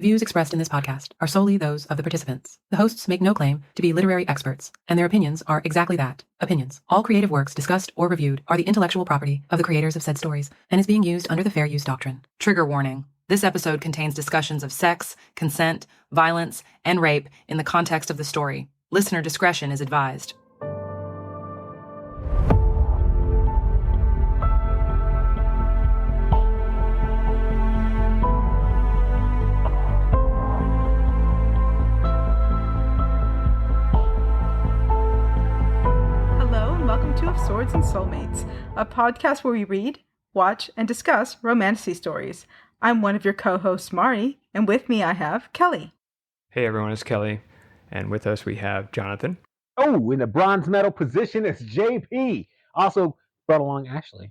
Views expressed in this podcast are solely those of the participants. The hosts make no claim to be literary experts, and their opinions are exactly that, opinions. All creative works discussed or reviewed are the intellectual property of the creators of said stories and is being used under the fair use doctrine. Trigger warning. This episode contains discussions of sex, consent, violence, and rape in the context of the story. Listener discretion is advised. Swords and Soulmates, a podcast where we read, watch, and discuss romantasy stories. I'm one of your co-hosts, Marty, and with me I have Kelly. Hey everyone, it's Kelly, and with us we have Jonathan. Oh, in the bronze medal position, it's JP. Also brought along Ashley.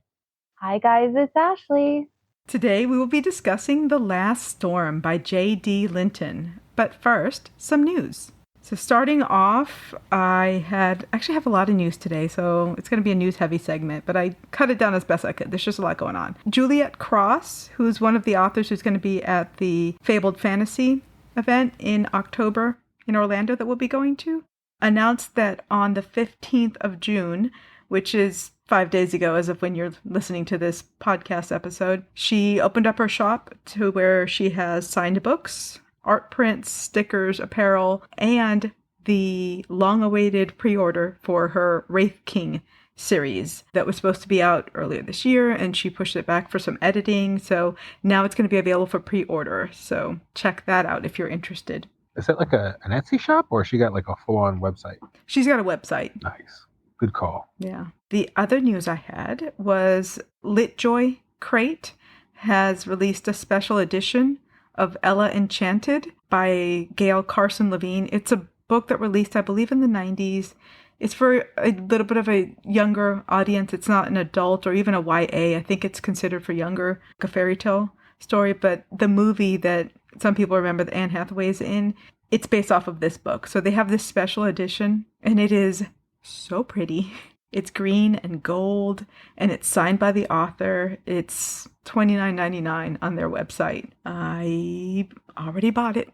Hi guys, it's Ashley. Today we will be discussing The Last Storm by J.D. Linton. But first, some news. So starting off, I actually have a lot of news today, so it's going to be a news-heavy segment, but I cut it down as best I could. There's just a lot going on. Juliet Cross, who's one of the authors who's going to be at the Fabled Fantasy event in October in Orlando that we'll be going to, announced that on the 15th of June, which is 5 days ago as of when you're listening to this podcast episode, she opened up her shop to where she has signed books, art prints, stickers, apparel, and the long-awaited pre-order for her Wraith King series that was supposed to be out earlier this year, and she pushed it back for some editing, so now it's going to be available for pre-order, so check that out if you're interested. Is that like an Etsy shop, or she got like a full-on website? She's got a website. Nice. Good call. Yeah. The other news I had was Litjoy Crate has released a special edition of Ella Enchanted by Gail Carson Levine. It's a book that released, I believe, in the 90s. It's for a little bit of a younger audience. It's not an adult or even a YA. I think it's considered for younger, like a fairy tale story. But the movie that some people remember that Anne Hathaway's in, it's based off of this book. So they have this special edition, and it is so pretty. It's green and gold, and it's signed by the author. It's $29.99 on their website. I already bought it.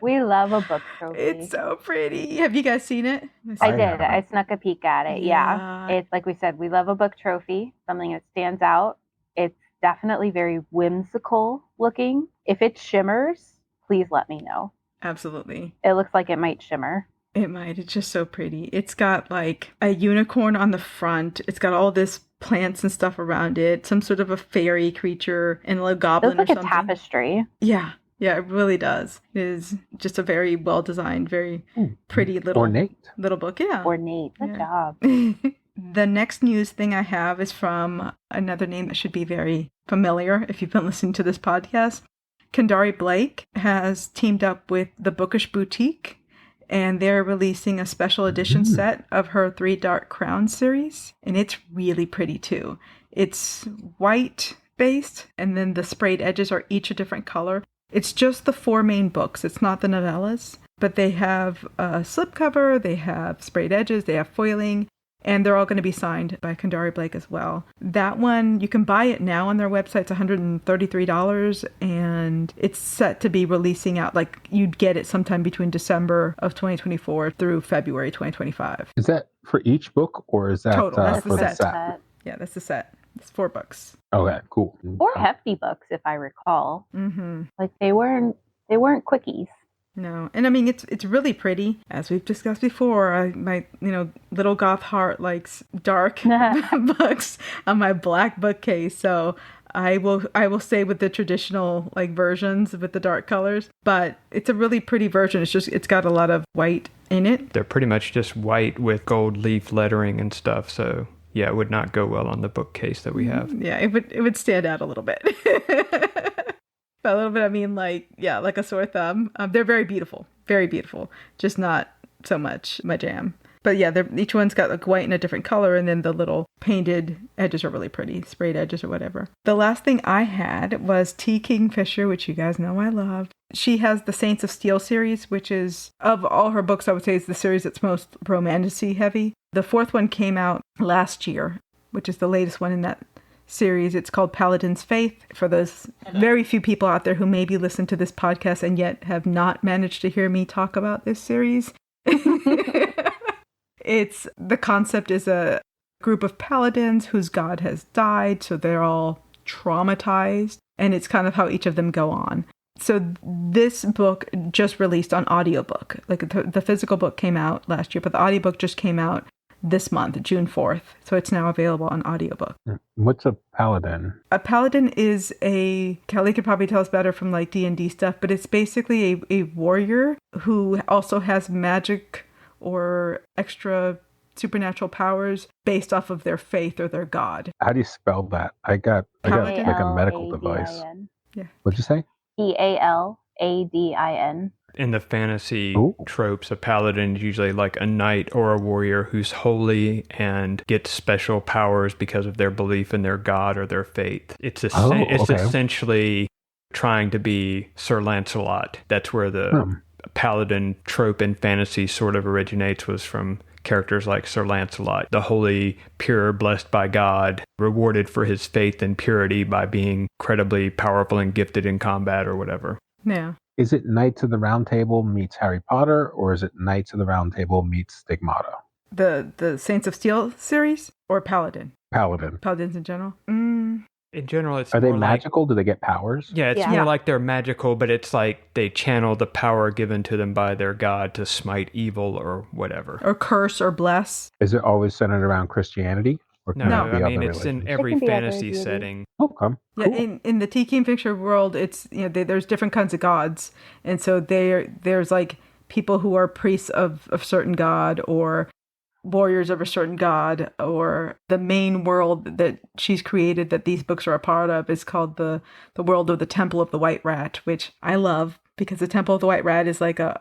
we love a book trophy. It's so pretty. Have you guys seen it? I did. I snuck a peek at it. Yeah. It's like we said, we love a book trophy, something that stands out. It's definitely very whimsical looking. If it shimmers, please let me know. Absolutely. It looks like it might shimmer. It might. It's just so pretty. It's got like a unicorn on the front. It's got all this plants and stuff around it. Some sort of a fairy creature and a goblin or something. It looks like a tapestry. Yeah. Yeah, it really does. It is just a very well-designed, very pretty little book. Yeah. Ornate. Good job. The next news thing I have is from another name that should be very familiar if you've been listening to this podcast. Kendare Blake has teamed up with the Bookish Boutique, and they're releasing a special edition set of her 3 Dark Crowns series. And it's really pretty too. It's white based, and then the sprayed edges are each a different color. It's just the 4 main books. It's not the novellas, but they have a slipcover, they have sprayed edges, they have foiling, and they're all going to be signed by Kendare Blake as well. That one, you can buy it now on their website. It's $133, and it's set to be releasing out, like you'd get it sometime between December of 2024 through February 2025. Is that for each book, or is that total? That's for the set? Yeah, that's the set. It's 4 books. Okay, cool. 4 hefty books, if I recall. Mm-hmm. Like they weren't quickies. No, and I mean it's really pretty, as we've discussed before. My little goth heart likes dark books on my black bookcase, so I will stay with the traditional like versions with the dark colors. But it's a really pretty version. It's got a lot of white in it. They're pretty much just white with gold leaf lettering and stuff. So yeah, it would not go well on the bookcase that we have. Yeah, it would stand out a little bit. By a little bit, I mean like a sore thumb. They're very beautiful, just not so much my jam. But yeah, each one's got like white in a different color, and then the little painted edges are really pretty, sprayed edges or whatever. The last thing I had was T. Kingfisher, which you guys know I love. She has the Saints of Steel series, which is, of all her books, I would say is the series that's most romantasy heavy. The 4th one came out last year, which is the latest one in that series. It's called Paladin's Faith. For those very few people out there who maybe listen to this podcast and yet have not managed to hear me talk about this series. The concept is a group of paladins whose god has died, so they're all traumatized, and it's kind of how each of them go on. So this book just released on audiobook. Like the physical book came out last year, but the audiobook just came out this month, June 4th. So it's now available on audiobook. What's a paladin? A paladin is Kelly could probably tell us better from like D&D stuff, but it's basically a warrior who also has magic or extra supernatural powers based off of their faith or their god. How do you spell that? I got like a medical device. Yeah. What'd you say? Paladin. In the fantasy tropes, a paladin is usually like a knight or a warrior who's holy and gets special powers because of their belief in their god or their faith. It's essentially trying to be Sir Lancelot. That's where the paladin trope in fantasy sort of originates, was from characters like Sir Lancelot, the holy, pure, blessed by God, rewarded for his faith and purity by being incredibly powerful and gifted in combat or whatever. Yeah. Is it Knights of the Round Table meets Harry Potter, or is it Knights of the Round Table meets Stigmata? The Saints of Steel series or Paladin? Paladin. Paladins in general? In general, it's Are they more magical? Do they get powers? Yeah, it's more like they're magical, but it's like they channel the power given to them by their god to smite evil or whatever. Or curse or bless. Is it always centered around Christianity? Or can No, it be I mean, other it's in religions? every fantasy setting. Okay. Cool. Yeah, in the Kingfisher world, it's there's different kinds of gods, and so there's like people who are priests of a certain god or warriors of a certain god, or the main world that she's created that these books are a part of is called the world of the Temple of the White Rat, which I love because the Temple of the White Rat is like a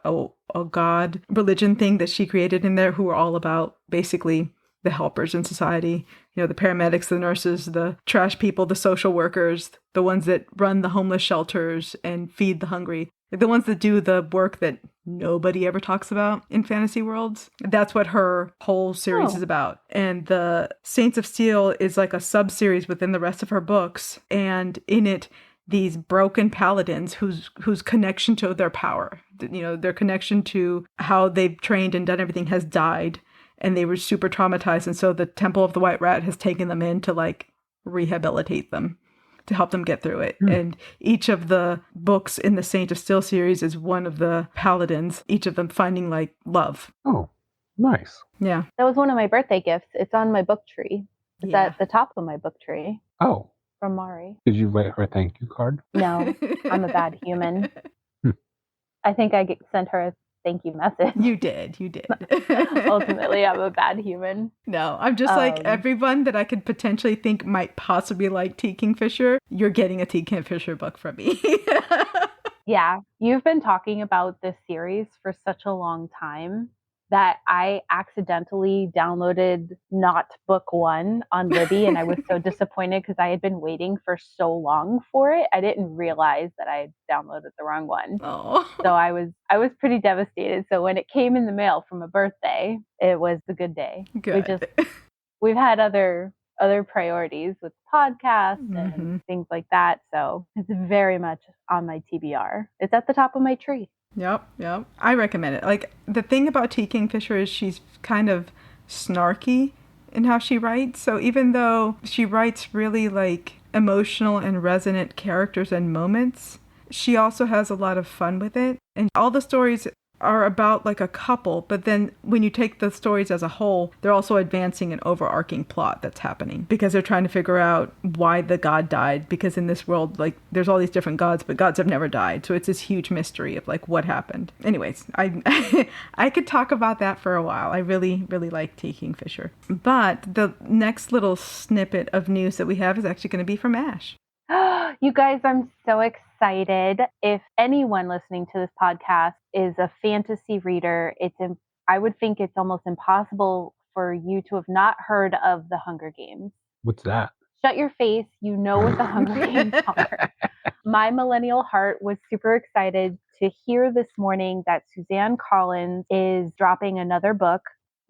god religion thing that she created in there, who are all about basically the helpers in society, the paramedics, the nurses, the trash people, the social workers, the ones that run the homeless shelters and feed the hungry, the ones that do the work that nobody ever talks about in fantasy worlds. That's what her whole series is about. And the Saints of Steel is like a sub-series within the rest of her books. And in it, these broken paladins whose connection to their power, their connection to how they've trained and done everything has died. And they were super traumatized. And so the Temple of the White Rat has taken them in to like rehabilitate them, to help them get through it. And each of the books in the Saint of Steel series is one of the paladins, each of them finding like love. Oh, nice. Yeah. That was one of my birthday gifts. It's on my book tree. It's at the top of my book tree. Oh. From Mari. Did you write her a thank you card? No, I'm a bad human. I think I sent her a thank you message. You did. Ultimately, I'm a bad human. No, I'm just like everyone that I could potentially think might possibly like T. Kingfisher. You're getting a T. Kingfisher book from me. Yeah, you've been talking about this series for such a long time that I accidentally downloaded not book one on Libby, and I was so disappointed because I had been waiting for so long for it. I didn't realize that I had downloaded the wrong one. Oh. So I was pretty devastated. So when it came in the mail from a birthday, it was a good day. Good. We've had other priorities with podcasts and things like that. So it's very much on my TBR. It's at the top of my tree. Yep. I recommend it. Like, the thing about T. Kingfisher is she's kind of snarky in how she writes. So even though she writes really like emotional and resonant characters and moments, she also has a lot of fun with it. And all the stories are about like a couple, but then when you take the stories as a whole, they're also advancing an overarching plot that's happening because they're trying to figure out why the god died, because in this world, like, there's all these different gods, but gods have never died. So it's this huge mystery of like what happened. Anyways, I could talk about that for a while. I really, really like T. Kingfisher. But the next little snippet of news that we have is actually going to be from Ash. You guys, I'm so excited. If anyone listening to this podcast is a fantasy reader, I would think it's almost impossible for you to have not heard of the Hunger Games. What's that? Shut your face. You know what the Hunger Games are. My millennial heart was super excited to hear this morning that Suzanne Collins is dropping another book.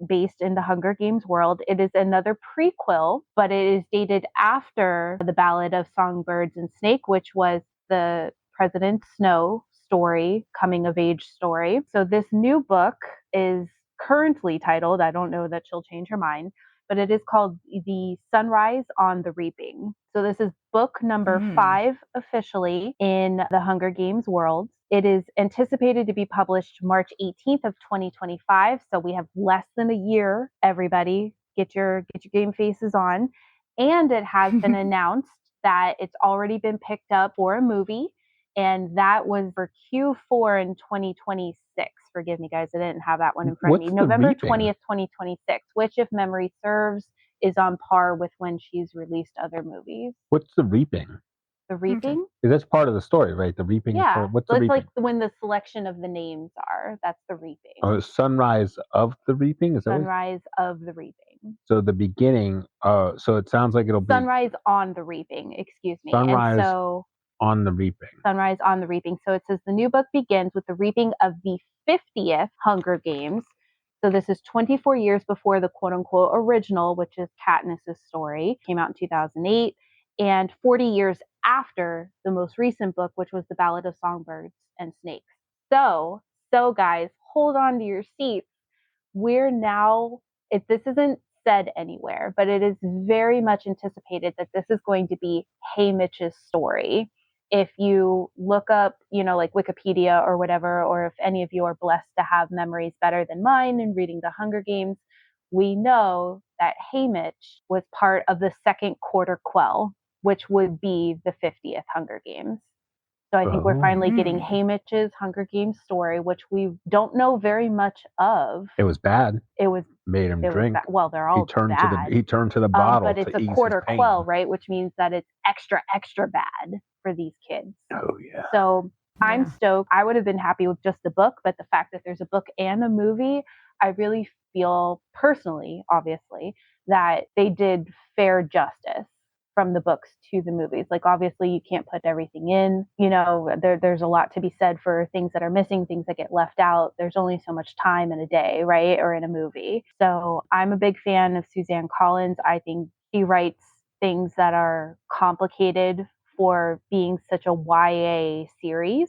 based in the Hunger Games world. It is another prequel, but it is dated after the Ballad of Songbirds and Snake, which was the President Snow story, coming of age story. So this new book is currently titled, I don't know that she'll change her mind, but it is called The Sunrise on the Reaping. So this is book number 5 officially in the Hunger Games world. It is anticipated to be published March 18th of 2025. So we have less than a year, everybody. Get your game faces on. And it has been announced that it's already been picked up for a movie. And that was for Q4 in 2026. Forgive me, guys. I didn't have that one in front of me. November 20th, 2026, which, if memory serves, is on par with when she's released other movies. What's the reaping? The reaping? Okay. That's part of the story, right? The reaping. Yeah. What's the reaping? Like when the selection of the names are. That's the reaping. Oh, sunrise of the reaping? Is that Sunrise of the reaping. So the beginning. So it sounds like it'll be Sunrise on the reaping. Excuse me. Sunrise and so on the reaping. Sunrise on the Reaping. So it says the new book begins with the reaping of the 50th Hunger Games. So this is 24 years before the quote unquote original, which is Katniss's story, came out in 2008, and 40 years after the most recent book, which was the Ballad of Songbirds and Snakes. So guys, hold on to your seats. We're now, if this isn't said anywhere, but it is very much anticipated that this is going to be Haymitch's story. If you look up, like Wikipedia or whatever, or if any of you are blessed to have memories better than mine in reading the Hunger Games, we know that Haymitch was part of the second quarter quell, which would be the 50th Hunger Games. So I think we're finally getting Haymitch's Hunger Games story, which we don't know very much of. It was bad. It was made him drink. Well, they're all bad. He turned to the bottle, but it's a quarter quell, right? Which means that it's extra, extra bad for these kids. Oh yeah. So I'm stoked. I would have been happy with just the book, but the fact that there's a book and a movie, I really feel personally, obviously, that they did fair justice from the books to the movies. Like, obviously you can't put everything in, there's a lot to be said for things that are missing, things that get left out. There's only so much time in a day, right? Or in a movie. So I'm a big fan of Suzanne Collins. I think she writes things that are complicated for being such a YA series.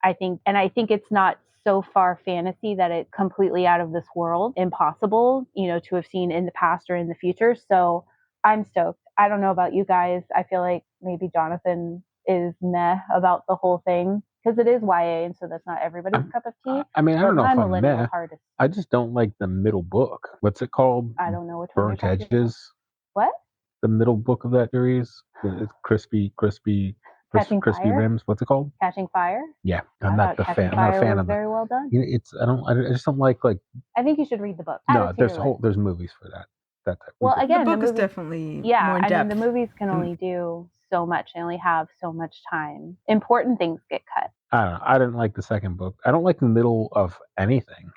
I think it's not so far fantasy that it's completely out of this world, impossible, to have seen in the past or in the future. So I'm stoked. I don't know about you guys. I feel like maybe Jonathan is meh about the whole thing because it is YA, and so that's not everybody's cup of tea. I mean, I don't know if I'm meh. Hardest. I just don't like the middle book. What's it called? I don't know which Burnt one. Edges. What? The middle book of that series. It's crispy rims. What's it called? Catching Fire. Yeah, I'm not a fan of it. Very well done. I just don't like. I think you should read the book. No, there's movies for that. Well, again, the book is definitely more in depth. I mean, the movies can only do so much. They only have so much time. Important things get cut. I don't know. I didn't like the second book. I don't like the middle of anything,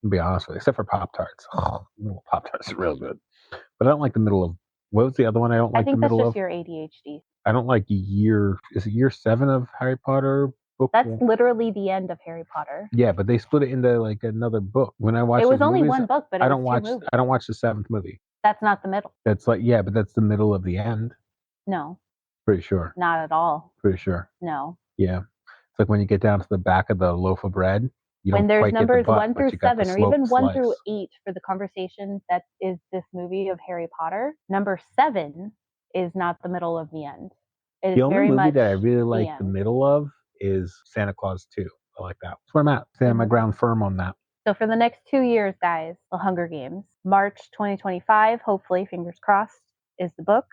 to be honest with you, except for Pop-Tarts. Pop-Tarts are real good. But I don't like the middle of, what was the other one I don't like the middle of? I think that's just your ADHD. I don't like is it year 7 of Harry Potter? Book? That's literally the end of Harry Potter. Yeah, but they split it into like another book. When I watched it was only one book, but I don't watch the 7th movie. That's not the middle. That's but that's the middle of the end. No. Pretty sure. Not at all. Pretty sure. No. Yeah. It's like when you get down to the back of the loaf of bread, when there's numbers 1 through 7, or even 1 through 8 for the conversation that is this movie of Harry Potter, number 7 is not the middle of the end. It is the only very movie much that I really like the middle of is Santa Claus 2. I like that. That's where I'm at. Stand my ground firm on that. So for the next 2 years, guys, the Hunger Games. March 2025, hopefully, fingers crossed, is the book.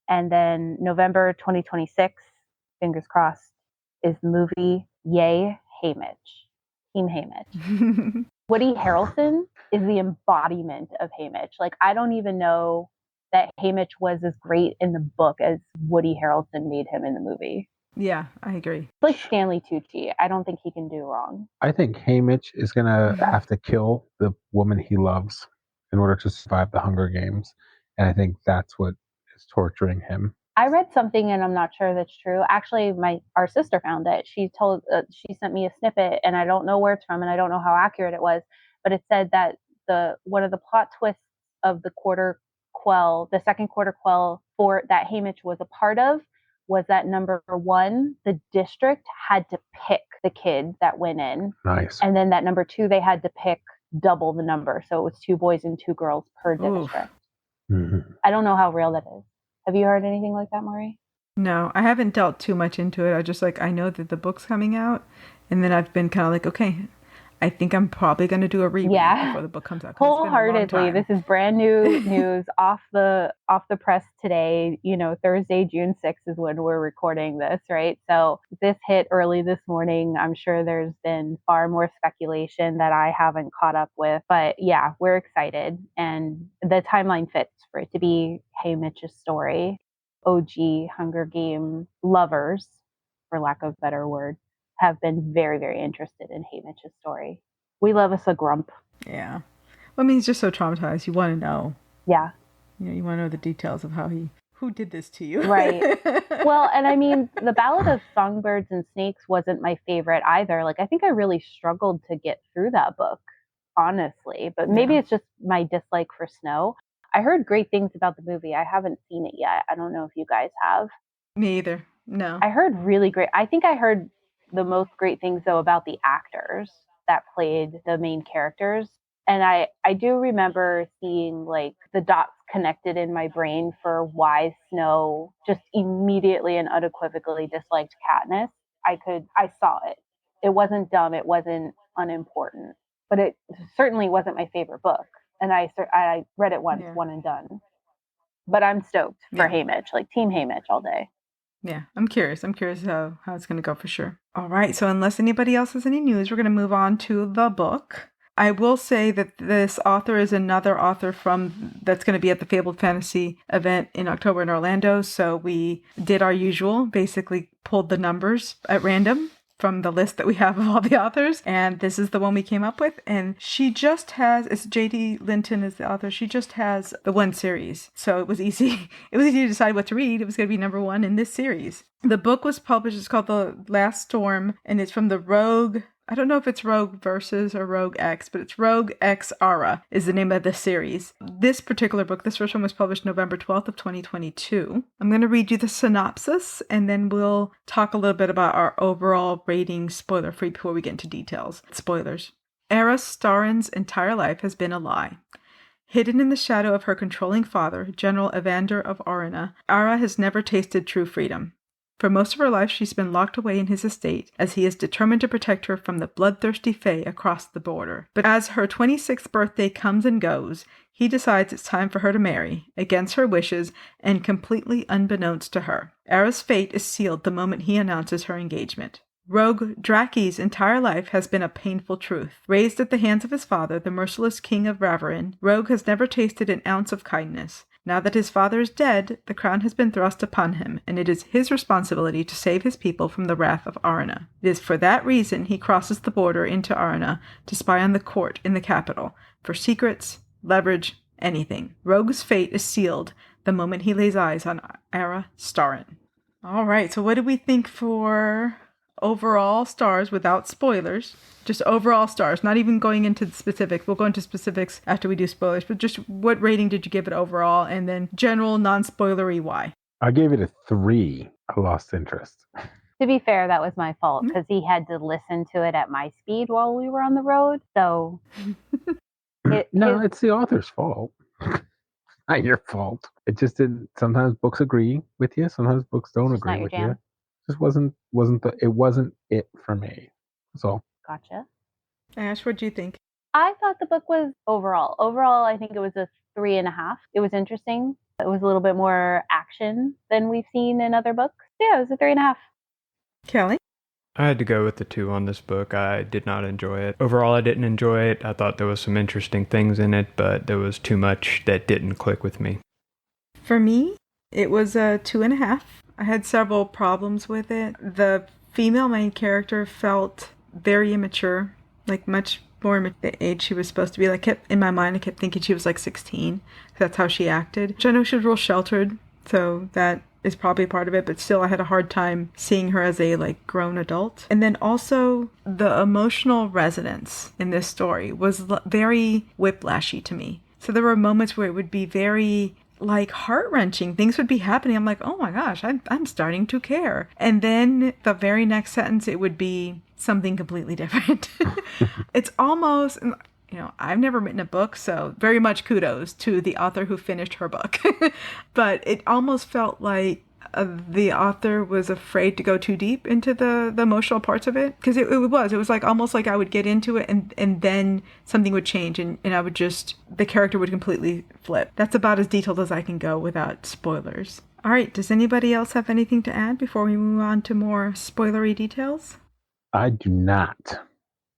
And then November 2026, fingers crossed, is the movie. Yay, Haymitch. Team Haymitch. Woody Harrelson is the embodiment of Haymitch. Like, I don't even know that Haymitch was as great in the book as Woody Harrelson made him in the movie. Yeah, I agree. It's like Stanley Tucci. I don't think he can do wrong. I think Haymitch is going to have to kill the woman he loves in order to survive the Hunger Games. And I think that's what is torturing him. I read something, and I'm not sure that's true. Actually, our sister found it. She sent me a snippet, and I don't know where it's from, and I don't know how accurate it was, but it said that one of the plot twists of the second quarter quell for that Haymitch was a part of was that number 1, the district had to pick the kid that went in. Nice. And then that number 2, they had to pick double the number. So it was 2 boys and 2 girls per district. Mm-hmm. I don't know how real that is. Have you heard anything like that, Maury? No, I haven't delved too much into it. I just I know that the book's coming out, and then I've been kind of okay, I think I'm probably going to do a reread before the book comes out. Wholeheartedly. This is brand new news off the press today. Thursday, June 6th is when we're recording this, right? So this hit early this morning. I'm sure there's been far more speculation that I haven't caught up with. But yeah, we're excited. And the timeline fits for it to be Haymitch's story. OG Hunger Game lovers, for lack of a better word, have been very, very interested in Haymitch's story. We love us a grump. Yeah. Well, I mean, he's just so traumatized. You want to know. Yeah. You want to know the details of who did this to you. Right. Well, and I mean, the Ballad of Songbirds and Snakes wasn't my favorite either. I think I really struggled to get through that book, honestly. But maybe it's just my dislike for snow. I heard great things about the movie. I haven't seen it yet. I don't know if you guys have. Me either. No. I heard really great. I think I heard the most great things, though, about the actors that played the main characters. And I do remember seeing the dots connected in my brain for why Snow just immediately and unequivocally disliked Katniss. I saw it. It wasn't dumb. It wasn't unimportant, but it certainly wasn't my favorite book. And I read it once, one and done. But I'm stoked for Haymitch, Team Haymitch all day. Yeah, I'm curious. I'm curious how it's going to go for sure. All right, so unless anybody else has any news, we're going to move on to the book. I will say that this author is another author that's going to be at the Fabled Fantasy event in October in Orlando. So we did our usual, basically pulled the numbers at random from the list that we have of all the authors, and this is the one we came up with. And she just has, it's J.D. Linton is the author, she just has the one series. So it was easy to decide what to read. It was going to be number 1 in this series. The book was published, it's called The Last Storm, and it's from the Rogue, I don't know if it's Rogue Versus or Rogue X, but it's Rogue X Ara is the name of the series. This particular book, this first one was published November 12th of 2022. I'm going to read you the synopsis, and then we'll talk a little bit about our overall rating, spoiler-free, before we get into details. Spoilers. Era Starrin's entire life has been a lie. Hidden in the shadow of her controlling father, General Evander of Arena, Ara has never tasted true freedom. For most of her life, she's been locked away in his estate, as he is determined to protect her from the bloodthirsty Fae across the border. But as her 26th birthday comes and goes, he decides it's time for her to marry, against her wishes and completely unbeknownst to her. Ara's fate is sealed the moment he announces her engagement. Rogue Draki's entire life has been a painful truth. Raised at the hands of his father, the merciless king of Raverin, Rogue has never tasted an ounce of kindness. Now that his father is dead, the crown has been thrust upon him, and it is his responsibility to save his people from the wrath of Arena. It is for that reason he crosses the border into Arena to spy on the court in the capital, for secrets, leverage, anything. Rogue's fate is sealed the moment he lays eyes on Era Starrin. All right, so what do we think for overall stars without spoilers? Just overall stars, not even going into the specifics. We'll go into specifics after we do spoilers, but just what rating did you give it overall? And then general, non-spoilery, why? I gave it a 3. I lost interest. To be fair, that was my fault because he had to listen to it at my speed while we were on the road. So it's the author's fault. Not your fault. It just didn't. Sometimes books agree with you. Sometimes books don't agree with you. It just wasn't it for me. So. Gotcha. Ash, what do you think? I thought the book was overall, I think it was a 3.5. It was interesting. It was a little bit more action than we've seen in other books. Yeah, it was a 3.5. Kelly? I had to go with the 2 on this book. I did not enjoy it. Overall, I didn't enjoy it. I thought there was some interesting things in it, but there was too much that didn't click with me. For me, it was a 2.5. I had several problems with it. The female main character felt very immature, much more the age she was supposed to be. In my mind, I kept thinking she was 16. That's how she acted. Which I know she was real sheltered, so that is probably part of it, but still I had a hard time seeing her as a like grown adult. And then also the emotional resonance in this story was very whiplashy to me. So there were moments where it would be very like heart-wrenching. Things would be happening. I'm like, oh my gosh, I'm starting to care. And then the very next sentence, it would be something completely different. It's almost, you know, I've never written a book, so very much kudos to the author who finished her book. But it almost felt like the author was afraid to go too deep into the emotional parts of it. Because it was like almost like I would get into it and then something would change and I would the character would completely flip. That's about as detailed as I can go without spoilers. All right, does anybody else have anything to add before we move on to more spoilery details? I do not.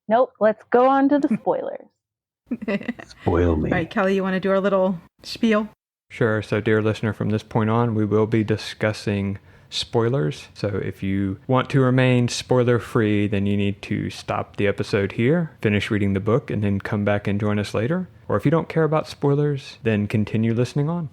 Nope, let's go on to the spoilers. Spoil me. All right, Kelly, you want to do our little spiel? Sure. So, dear listener, from this point on, we will be discussing spoilers. So, if you want to remain spoiler-free, then you need to stop the episode here, finish reading the book, and then come back and join us later. Or if you don't care about spoilers, then continue listening on.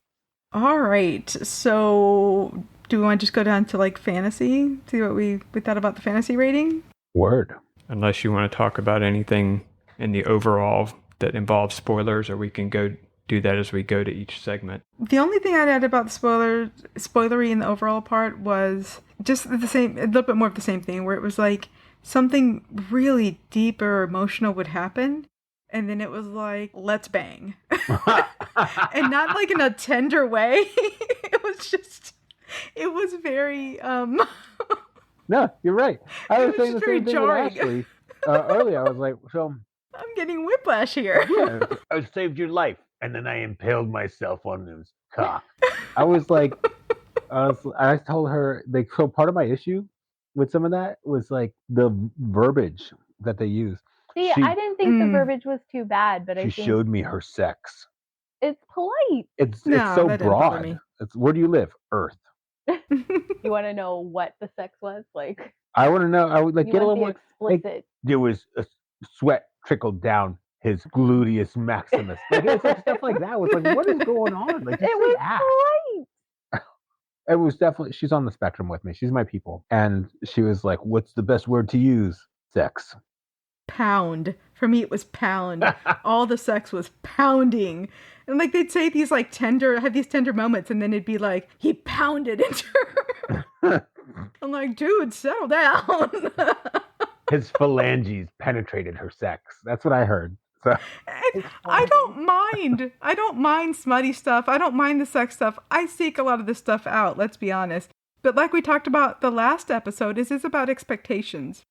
All right. So, do we want to just go down to like fantasy? See what we thought about the fantasy rating? Word. Unless you want to talk about anything in the overall that involves spoilers, or we can go do that as we go to each segment. The only thing I'd add about the spoilery in the overall part was just a little bit more of the same thing, where it was like something really deep or emotional would happen, and then it was like, let's bang. And not like in a tender way. It was very, No, you're right. I was saying the very same thing jarring. with Ashley earlier. I was like, so... I'm getting whiplash here. Yeah, I saved your life, and then I impaled myself on his cock. I was like, I told her, like, so part of my issue with some of that was like the verbiage that they use. See, I didn't think the verbiage was too bad, but I think she showed me her sex. It's polite. It's so broad. It's, where do you live? Earth. You want to know what the sex was like? I want to know. I would like get a little more explicit. Like, there was a sweat trickled down his gluteus maximus. Like, it's like stuff like that. Was like, what is going on? Like, it was polite. It was definitely. She's on the spectrum with me. She's my people, and she was like, "What's the best word to use?" Sex. Pound. For me, it was pound. All the sex was pounding. And like they'd say these like tender moments, and then it'd be like, he pounded into her. I'm like, dude, settle down. His phalanges penetrated her sex. That's what I heard. So I don't mind smutty stuff. I don't mind the sex stuff. I seek a lot of this stuff out, let's be honest. But like we talked about the last episode, this is about expectations.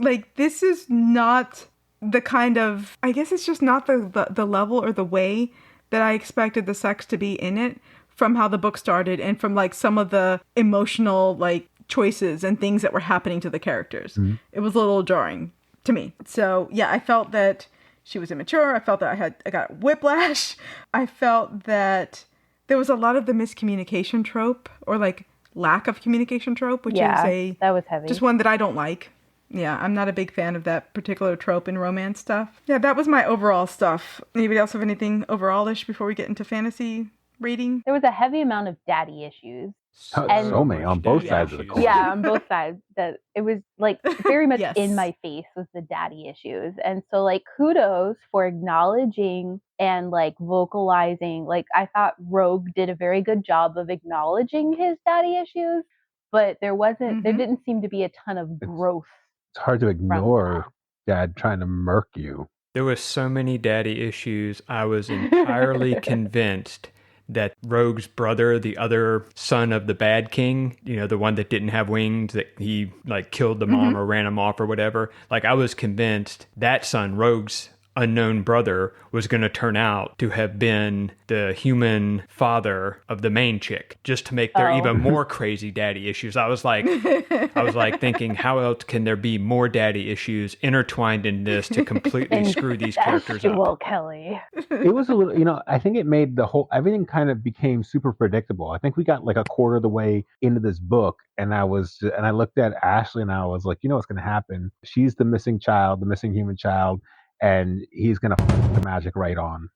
Like, this is not the kind of, I guess it's just not the level or the way that I expected the sex to be in it from how the book started and from like some of the emotional like choices and things that were happening to the characters. Mm-hmm. It was a little jarring to me. So yeah, I felt that she was immature. I felt that I got whiplash. I felt that there was a lot of the miscommunication trope or like lack of communication trope, which is that was heavy. Just one that I don't like. Yeah, I'm not a big fan of that particular trope in romance stuff. Yeah, that was my overall stuff. Anybody else have anything overall-ish before we get into fantasy rating? There was a heavy amount of daddy issues. So many on both sides of the coin. Yeah, on both sides. That it was like very much in my face with the daddy issues. And so like kudos for acknowledging and like vocalizing. Like I thought Rogue did a very good job of acknowledging his daddy issues, but there didn't seem to be a ton of growth. It's hard to ignore dad trying to murk you. There was so many daddy issues. I was entirely convinced that Rogue's brother, the other son of the bad king, the one that didn't have wings, that he like killed the mom or ran him off or whatever. Like I was convinced that son, Rogue's unknown brother, was going to turn out to have been the human father of the main chick, just to make there even more crazy daddy issues. I was like thinking, how else can there be more daddy issues intertwined in this to completely screw these characters up? Kelly. It was a little, I think it made everything kind of became super predictable. I think we got like a quarter of the way into this book, and I looked at Ashley and I was like, what's going to happen? She's the missing child, the missing human child, and he's going to the magic right on.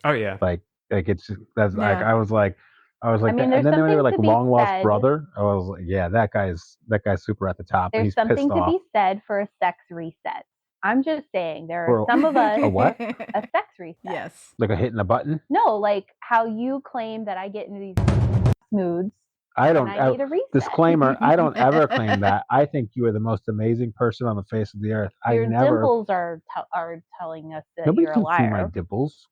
Oh yeah. Like I was like, I was like, I mean, and then when they were like something to be long lost said- brother, I was like, yeah, that guy's super at the top. There's He's something pissed to off. be said for a sex reset. I'm just saying, there are For- some of us A what? a sex reset. Yes. Like a hitting a button. No, like how you claim that I get into these moods. I don't. And I need a reset. Disclaimer: I don't ever claim that. I think you are the most amazing person on the face of the earth. Your I never. dimples are telling us that Nobody you're a can liar. see my dimples.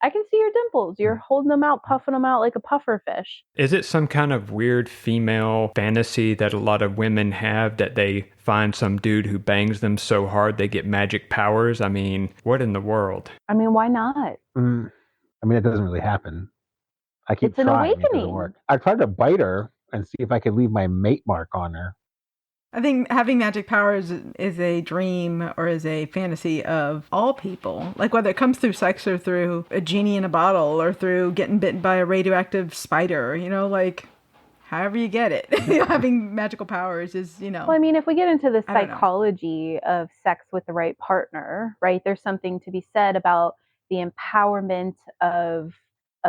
I can see your dimples. You're holding them out, puffing them out like a puffer fish. Is it some kind of weird female fantasy that a lot of women have, that they find some dude who bangs them so hard they get magic powers? I mean, what in the world? I mean, why not? I mean, it doesn't really happen. I keep It's an trying. It doesn't awakening. work. I tried to bite her and see if I could leave my mate mark on her. I think having magic powers is a dream or is a fantasy of all people. Like whether it comes through sex or through a genie in a bottle or through getting bitten by a radioactive spider, like however you get it. Having magical powers is, Well, I mean, if we get into the I don't know. psychology of sex with the right partner, right? There's something to be said about the empowerment of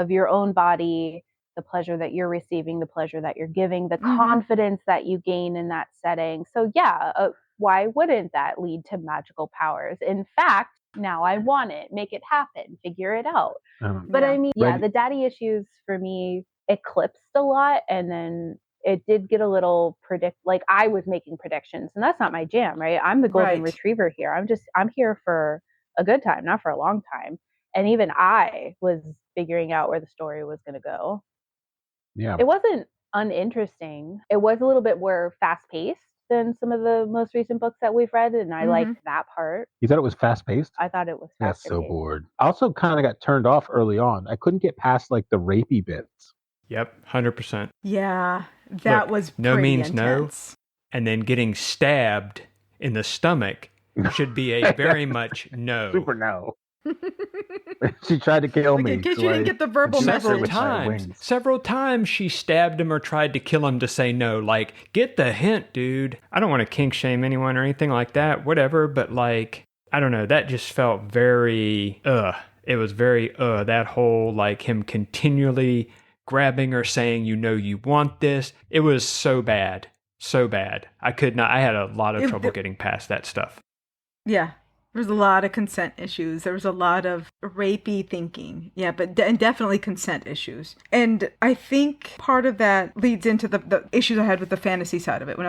your own body, the pleasure that you're receiving, the pleasure that you're giving, the confidence that you gain in that setting. So yeah, why wouldn't that lead to magical powers? In fact, now I want it. Make it happen. Figure it out. But I mean, the daddy issues for me eclipsed a lot, and then it did get a little like I was making predictions, and that's not my jam, right? I'm the golden retriever here. I'm here for a good time, not for a long time. And even I was figuring out where the story was going to go. Yeah. It wasn't uninteresting. It was a little bit more fast-paced than some of the most recent books that we've read, and I liked that part. You thought it was fast-paced? I thought it was That's fast-paced. so bored. I also kind of got turned off early on. I couldn't get past like the rapey bits. Yep, 100%. Yeah, that was no pretty means intense. no, and then getting stabbed in the stomach should be a very much no. Super no. She tried to kill me. In case you didn't get the verbal message. Several times she stabbed him or tried to kill him to say no. Like, get the hint, dude. I don't want to kink shame anyone or anything like that, whatever, but like, I don't know, that just felt very, It was very, that whole, like, him continually grabbing her saying, you want this. It was so bad. So bad. I had a lot of trouble getting past that stuff. Yeah. There was a lot of consent issues. There was a lot of rapey thinking. Yeah, but and definitely consent issues. And I think part of that leads into the issues I had with the fantasy side of it,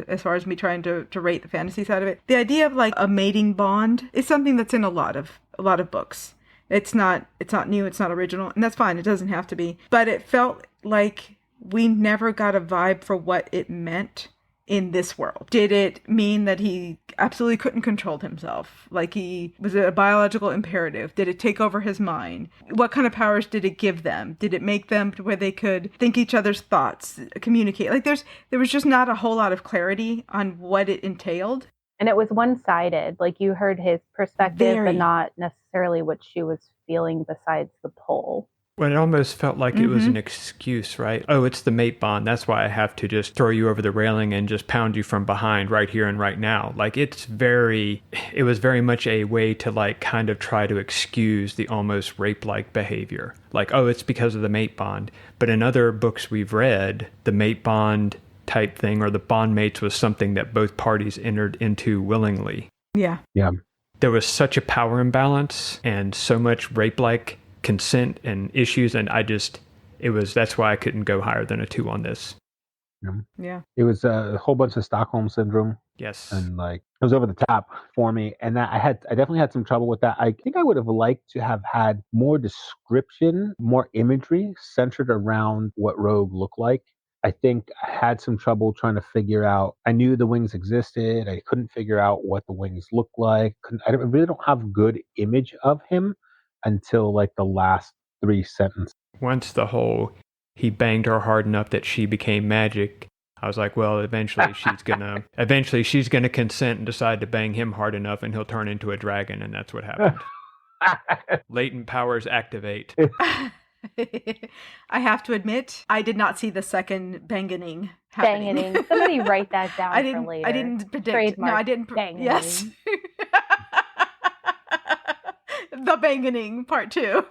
as far as me trying to rate the fantasy side of it. The idea of like a mating bond is something that's in a lot of books. It's not new, it's not original, and that's fine. It doesn't have to be. But it felt like we never got a vibe for what it meant in this world. Did it mean that he absolutely couldn't control himself? Like was it a biological imperative? Did it take over his mind? What kind of powers did it give them? Did it make them to where they could think each other's thoughts, communicate? Like there was just not a whole lot of clarity on what it entailed. And it was one-sided. Like you heard his perspective, but not necessarily what she was feeling besides the pull. Well, it almost felt like it was an excuse, right? Oh, it's the mate bond. That's why I have to just throw you over the railing and just pound you from behind right here and right now. Like it was very much a way to like kind of try to excuse the almost rape-like behavior. Like, oh, it's because of the mate bond. But in other books we've read, the mate bond type thing or the bond mates was something that both parties entered into willingly. Yeah. Yeah. There was such a power imbalance and so much rape-like consent and issues, and that's why I couldn't go higher than a 2 on this. Yeah. It was a whole bunch of Stockholm syndrome. Yes. And like it was over the top for me, and that I definitely had some trouble with that. I think I would have liked to have had more description, more imagery centered around what Rogue looked like. I think I had some trouble trying to figure out. I knew the wings existed. I couldn't figure out what the wings looked like. I really don't have good image of him until like the last 3 sentences. Once the whole he banged her hard enough that she became magic, I was like, well, eventually she's gonna consent and decide to bang him hard enough, and he'll turn into a dragon, and that's what happened. Latent powers activate. I have to admit, I did not see the second banganing happening. Banganing. Somebody write that down for later. I didn't predict. Trademark. No, I didn't. Banganing. Yes. The banganing part 2.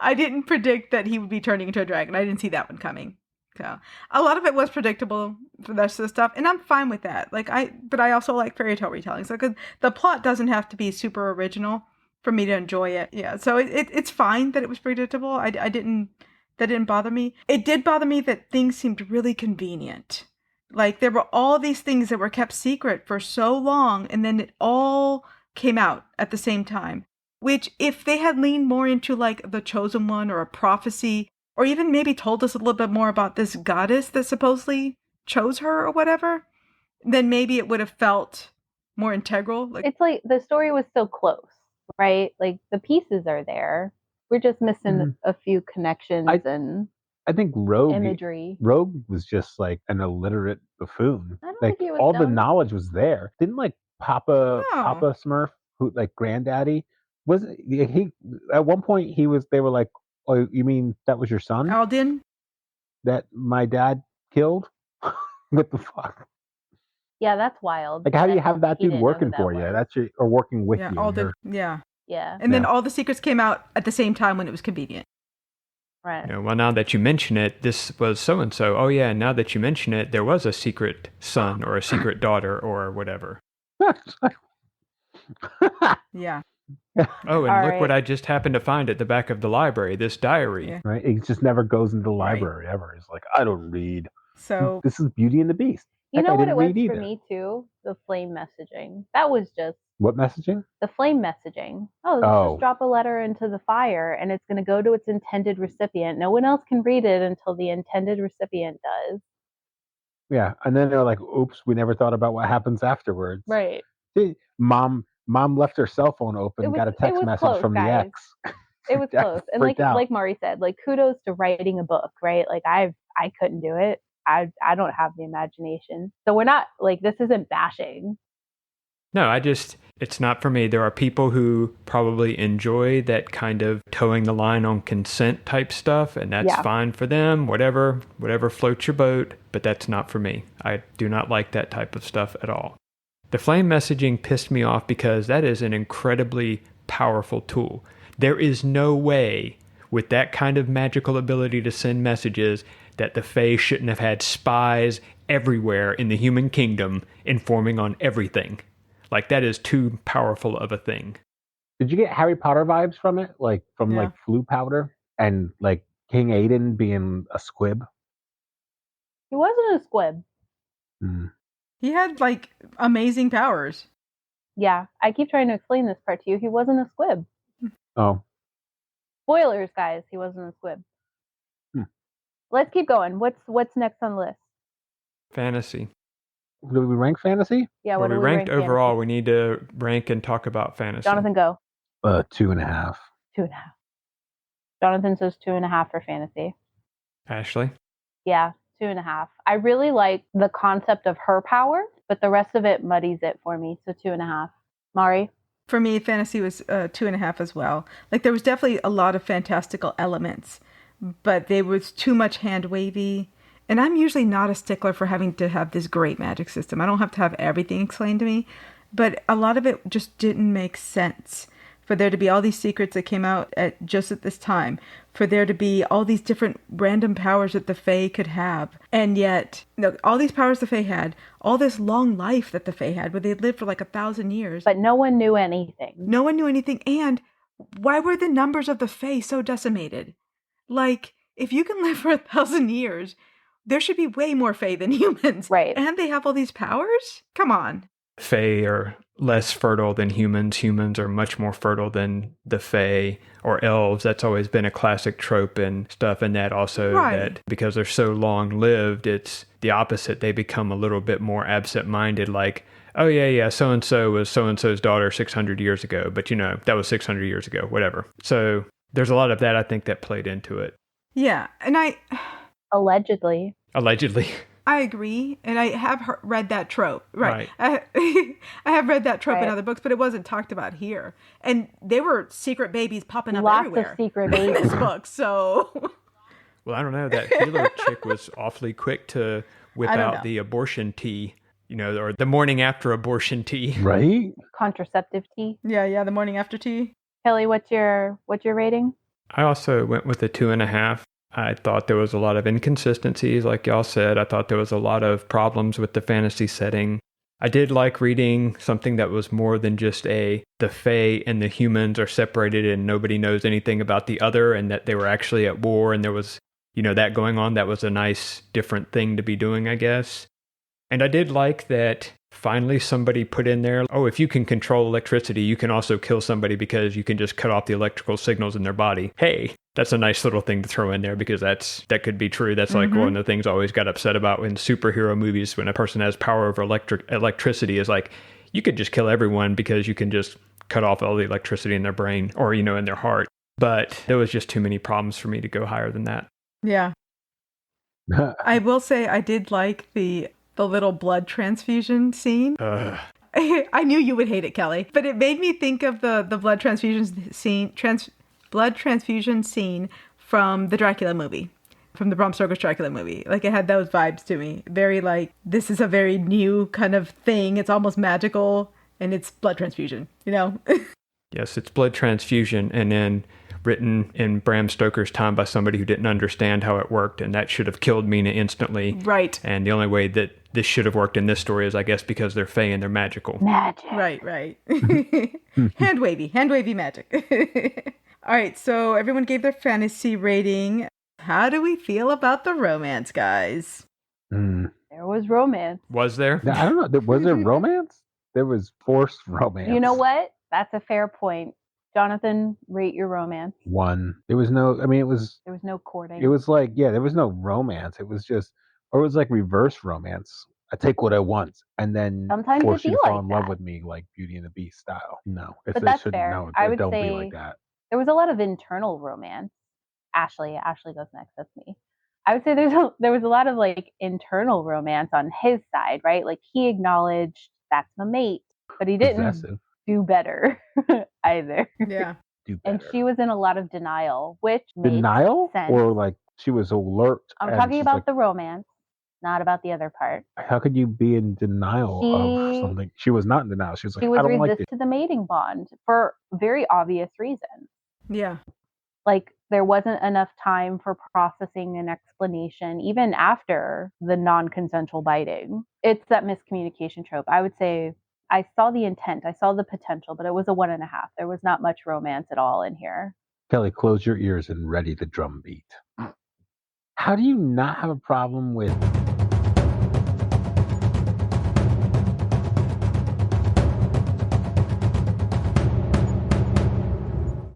I didn't predict that he would be turning into a dragon. I didn't see that one coming. So a lot of it was predictable for the rest of the stuff, and I'm fine with that. But I also like fairy tale retellings. Like the plot doesn't have to be super original for me to enjoy it. Yeah, so it's fine that it was predictable. That didn't bother me. It did bother me that things seemed really convenient. Like there were all these things that were kept secret for so long, and then it all came out at the same time. Which, if they had leaned more into like the chosen one or a prophecy, or even maybe told us a little bit more about this goddess that supposedly chose her or whatever, then maybe it would have felt more integral. It's like the story was so close, right? Like the pieces are there. We're just missing a few connections I think imagery. Rogue was just like an illiterate buffoon. I don't Like think he was all dumb. the knowledge was there. Didn't like Papa Smurf, who like granddaddy, was he at one point they were like, "Oh, you mean that was your son? Aldin? That my dad killed?" What the fuck? Yeah, that's wild. Like, how do you have that dude working for you? Or working with you? Aldin, yeah. And then all the secrets came out at the same time when it was convenient. Right. Well, now that you mention it, this was so-and-so. Oh, yeah, now that you mention it, there was a secret son or a secret daughter or whatever. Yeah. Oh, and look what I just happened to find at the back of the library, this diary. Yeah. Right? It just never goes into the library ever. It's like, I don't read. So this is Beauty and the Beast. You know what it was for me, too? The flame messaging. That was just... What messaging? The flame messaging. Let's just drop a letter into the fire, and it's going to go to its intended recipient. No one else can read it until the intended recipient does. Yeah, and then they're like, oops, we never thought about what happens afterwards. Right. Mom left her cell phone open, got a text message from the ex. It was close. And like Mari said, like kudos to writing a book, right? Like I couldn't do it. I don't have the imagination. So we're not like, this isn't bashing. No, it's not for me. There are people who probably enjoy that kind of towing the line on consent type stuff, and that's fine for them, whatever floats your boat, but that's not for me. I do not like that type of stuff at all. The flame messaging pissed me off because that is an incredibly powerful tool. There is no way with that kind of magical ability to send messages that the Fae shouldn't have had spies everywhere in the human kingdom informing on everything. Like, that is too powerful of a thing. Did you get Harry Potter vibes from it? Like, from like Floo powder and like King Aiden being a squib? He wasn't a squib. He had like amazing powers. Yeah, I keep trying to explain this part to you. He wasn't a squib. Oh. Spoilers, guys. He wasn't a squib. Let's keep going. What's next on the list? Fantasy. Do we rank fantasy? Yeah, we ranked overall. Fantasy? We need to rank and talk about fantasy. Jonathan, go. 2.5. 2.5. Jonathan says 2.5 for fantasy. Ashley? Yeah, 2.5. I really like the concept of her power, but the rest of it muddies it for me. So 2.5. Mari? For me, fantasy was 2.5 as well. Like, there was definitely a lot of fantastical elements, but there was too much hand wavy. And I'm usually not a stickler for having to have this great magic system. I don't have to have everything explained to me. But a lot of it just didn't make sense. For there to be all these secrets that came out at this time. For there to be all these different random powers that the Fae could have. And yet, all these powers the Fae had. All this long life that the Fae had, where they'd lived for like 1,000 years. But no one knew anything. No one knew anything. And why were the numbers of the Fae so decimated? Like, if you can live for 1,000 years... there should be way more Fae than humans. Right. And they have all these powers? Come on. Fae are less fertile than humans. Humans are much more fertile than the Fae or elves. That's always been a classic trope and stuff. And that also, that because they're so long-lived, it's the opposite. They become a little bit more absent-minded, like, oh, yeah, so-and-so was so-and-so's daughter 600 years ago. But, that was 600 years ago, whatever. So there's a lot of that, I think, that played into it. Yeah, and Allegedly. I agree, and I have read that trope. Right. I have read that trope in other books, but it wasn't talked about here. And there were secret babies popping up everywhere. Lots of secret babies. In this book, so... Well, I don't know. That healer chick was awfully quick to whip out the abortion tea, or the morning after abortion tea. Right? Contraceptive tea. Yeah, the morning after tea. Kelly, what's your rating? I also went with a 2.5. I thought there was a lot of inconsistencies, like y'all said. I thought there was a lot of problems with the fantasy setting. I did like reading something that was more than just the Fae and the humans are separated and nobody knows anything about the other, and that they were actually at war and there was, that going on. That was a nice, different thing to be doing, I guess. And I did like that finally somebody put in there, if you can control electricity, you can also kill somebody because you can just cut off the electrical signals in their body. Hey, that's a nice little thing to throw in there because that could be true. That's like one of the things I always got upset about in superhero movies when a person has power over electricity is like, you could just kill everyone because you can just cut off all the electricity in their brain or, in their heart. But there was just too many problems for me to go higher than that. Yeah. I will say I did like the little blood transfusion scene. I knew you would hate it, Kelly, but it made me think of the blood transfusion scene from the Dracula movie, from the Bram Stoker's Dracula movie. Like, it had those vibes to me. Very like, this is a very new kind of thing. It's almost magical, and it's blood transfusion, Yes, it's blood transfusion, and then written in Bram Stoker's time by somebody who didn't understand how it worked, and that should have killed Mina instantly. Right. And the only way that this should have worked in this story is, I guess, because they're Fae and they're magical. Magic. Right. Hand wavy magic. All right, so everyone gave their fantasy rating. How do we feel about the romance, guys? There was romance. Was there? I don't know. Was there romance? There was forced romance. You know what? That's a fair point. Jonathan, rate your romance. 1. There was no courting. It was like, there was no romance. It was just, or it was like reverse romance. I take what I want and then sometimes force you to fall like in that. love with me, like Beauty and the Beast style. No, but that's fair. No, I would don't say be like that. There was a lot of internal romance. Ashley goes next. That's me. I would say there was a lot of like internal romance on his side, right? Like, he acknowledged that's my mate, but he didn't do better either. Yeah. Do better. And she was in a lot of denial, which denial makes sense. or like she was alert. I'm talking about the romance, not about the other part. How could you be in denial of something? She was not in denial. She was like, I don't like this. To the mating bond for very obvious reasons. Yeah. Like, there wasn't enough time for processing an explanation, even after the non-consensual biting. It's that miscommunication trope. I would say I saw the intent, I saw the potential, but it was a 1.5. There was not much romance at all in here. Kelly, close your ears and ready the drum beat. How do you not have a problem with...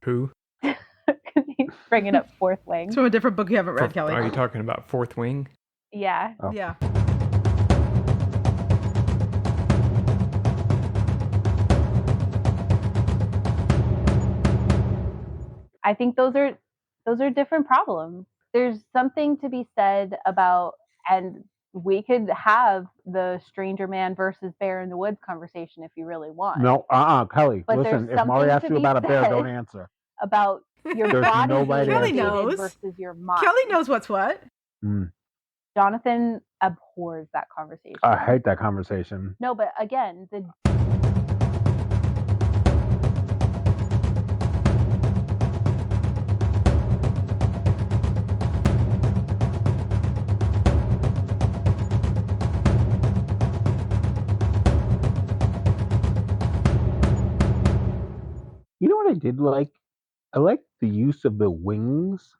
Who? He's bringing up Fourth Wing. It's from a different book you haven't read, Kelly. Are you talking about Fourth Wing? Yeah. Oh. Yeah. I think those are different problems. There's something to be said about, and we could have the stranger man versus bear in the woods conversation if you really want. No, Kelly, but listen, if Mari asks you about a bear, don't answer. About your body Kelly knows. versus your mind. Kelly knows what's what. Jonathan abhors that conversation. I hate that conversation. No, but again, You know what I did like? I like the use of the wings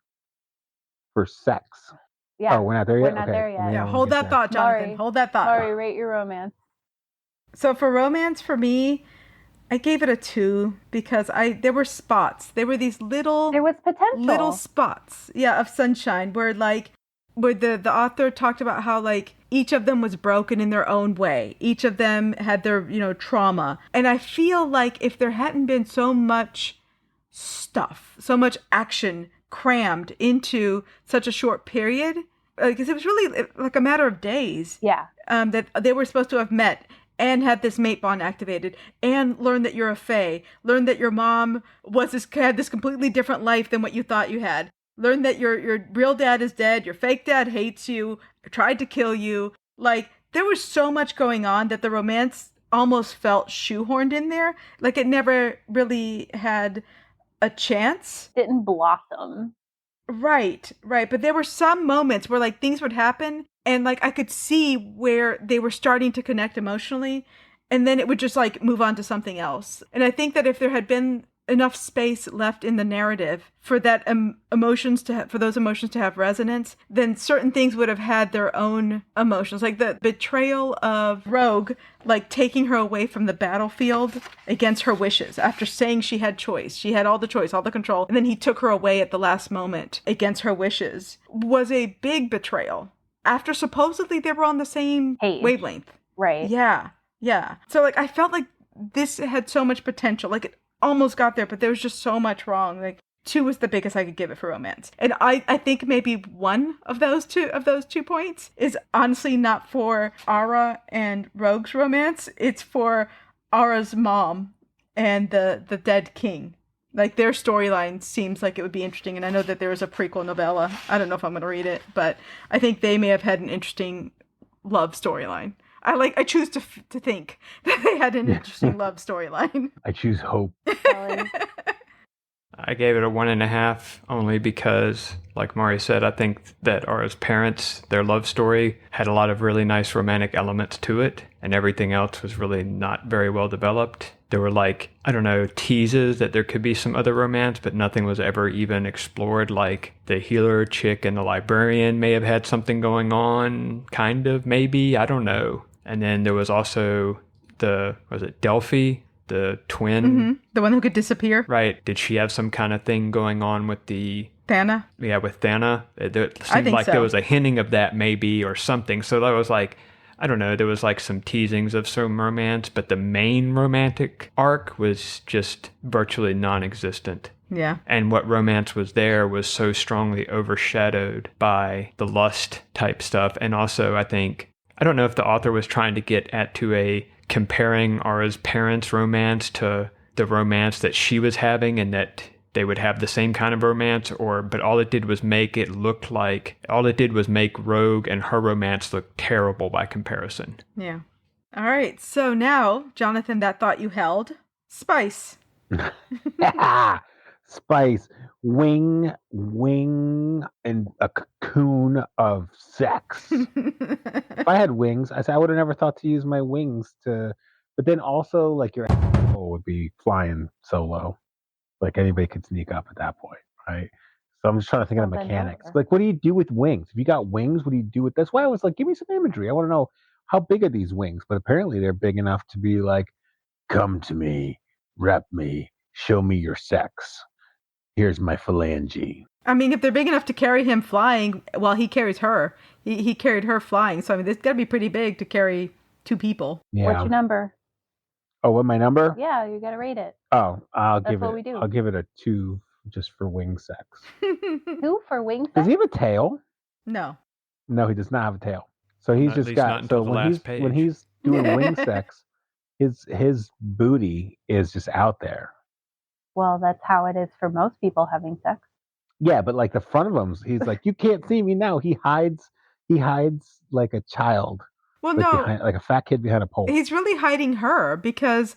for sex. Yeah. Oh, we're not there yet? We're not there yet. Yeah, hold that thought, Jonathan. Mari, Hold that thought. Mari, rate your romance. So for romance, for me, I gave it a 2 because there were spots. There were these little... There was potential. Little spots, of sunshine where the author talked about how like each of them was broken in their own way. Each of them had their, trauma. And I feel like if there hadn't been so much stuff, so much action crammed into such a short period, because it was really like a matter of days. Yeah. That they were supposed to have met and had this mate bond activated and learn that you're a fae, learn that your mom had this completely different life than what you thought you had. Learn that your real dad is dead, your fake dad hates you, tried to kill you. Like, there was so much going on that the romance almost felt shoehorned in there. Like, it never really had a chance. Didn't blossom. Right. But there were some moments where like things would happen and like I could see where they were starting to connect emotionally, and then it would just like move on to something else. And I think that if there had been enough space left in the narrative for that for those emotions to have resonance, then certain things would have had their own emotions, like the betrayal of Rogue, like taking her away from the battlefield against her wishes after saying she had choice. She had all the choice, all the control, and then he took her away at the last moment against her wishes, was a big betrayal after supposedly they were on the same wavelength. Right. Yeah. So like I felt like this had so much potential. Like it almost got there, but there was just so much wrong. Like 2 was the biggest I could give it for romance. And I think maybe one of those two points is honestly not for Ara and Rogue's romance. It's for Ara's mom and the dead king. Like their storyline seems like it would be interesting. And I know that there is a prequel novella. I don't know if I'm going to read it, but I think they may have had an interesting love storyline. I choose to think that they had an interesting love storyline. I choose hope. I gave it a 1.5 only because, like Mari said, I think that Ara's parents, their love story, had a lot of really nice romantic elements to it, and everything else was really not very well developed. There were teases that there could be some other romance, but nothing was ever even explored. Like the healer chick and the librarian may have had something going on, maybe, I don't know. And then there was also Delphi, the twin? Mm-hmm. The one who could disappear? Right. Did she have some kind of thing going on with the... Thana? Yeah, with Thana. It seemed like there was a hinting of that maybe or something. So that was like, I don't know, there was like some teasings of some romance, but the main romantic arc was just virtually non-existent. Yeah. And what romance was there was so strongly overshadowed by the lust type stuff. And also, I don't know if the author was trying to get to a comparing Ara's parents' romance to the romance that she was having and that they would have the same kind of romance, but all it did was make Rogue and her romance look terrible by comparison. Yeah. All right. So now, Jonathan, that thought you held. Spice. Spice. Wing, and a cocoon of sex. If I had wings, I would have never thought to use my wings to, but then also like your asshole would be flying solo. Like anybody could sneak up at that point, right? So I'm just trying to think of the mechanics. Like, what do you do with wings? If you got wings, what do you do with? That's why I was like, give me some imagery. I want to know how big are these wings? But apparently they're big enough to be like, come to me, rep me, show me your sex. Here's my phalange. I mean, if they're big enough to carry him flying while he carries her, he carried her flying. So I mean, it's got to be pretty big to carry 2 people. Yeah. What's your number? Oh, what my number? Yeah, you got to rate it. Oh, I'll give it a 2 just for wing sex. 2 for wing sex? Does he have a tail? No, he does not have a tail. So he's just got. So when he's doing wing sex, his booty is just out there. Well, that's how it is for most people having sex. Yeah, but like the front of him, he's like, you can't see me now. He hides like a child. Well, like a fat kid behind a pole. He's really hiding her because